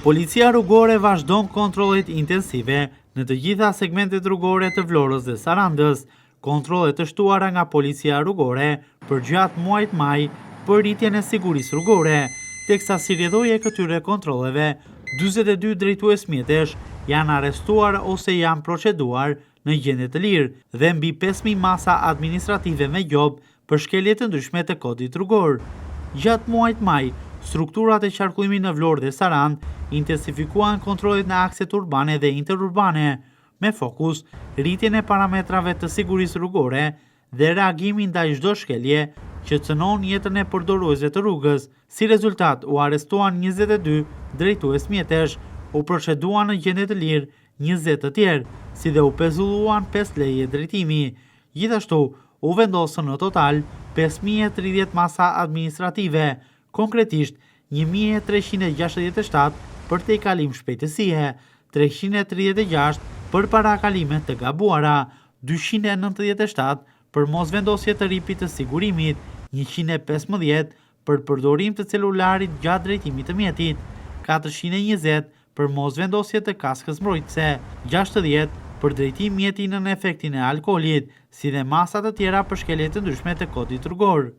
Policia rrugore vazhdon kontrollet intensive në të gjitha segmentet rrugore të Vlorës dhe Sarandës, kontrollet të shtuara nga policia rrugore për gjatë muajit maj për rritjen e sigurisë rrugore, teksa si rrjedhoi e këtyre kontrolleve, 42 drejtues mjetesh janë arrestuar ose janë proceduar në gjendje të lirë dhe mbi 5.000 masa administrative me gjob për shkelje të ndryshme të kodit rrugor. Gjatë muajit maj, strukturat e qarkullimit në Vlorë dhe Sarandë intensifikuan kontrollet në akset urbane dhe interurbane, me fokus rritjen e parametrave të sigurisë rrugore dhe reagimin ndaj çdo shkelje që cënon jetën e përdoruesve të rrugës. Si rezultat, u arrestuan 22 drejtues mjetesh, u proceduan në gjendje të lirë 20 të tjerë, si dhe u pezulluan 5 leje drejtimi. Gjithashtu, u vendosën në total 5.030 masa administrative, konkretisht 1.367 për te kalim shpejtësie, 336 për parakalime të gabuara, 297 për mos vendosje të ripit të sigurimit, 115 për përdorim të celularit gjatë drejtimit të mjetit, 420 për mos vendosje të kaskës mbrojtëse, 60 për drejtim mjeti nën efektin e alkoolit, si dhe masat të tjera për shkelje të ndryshme të kodit rrugor.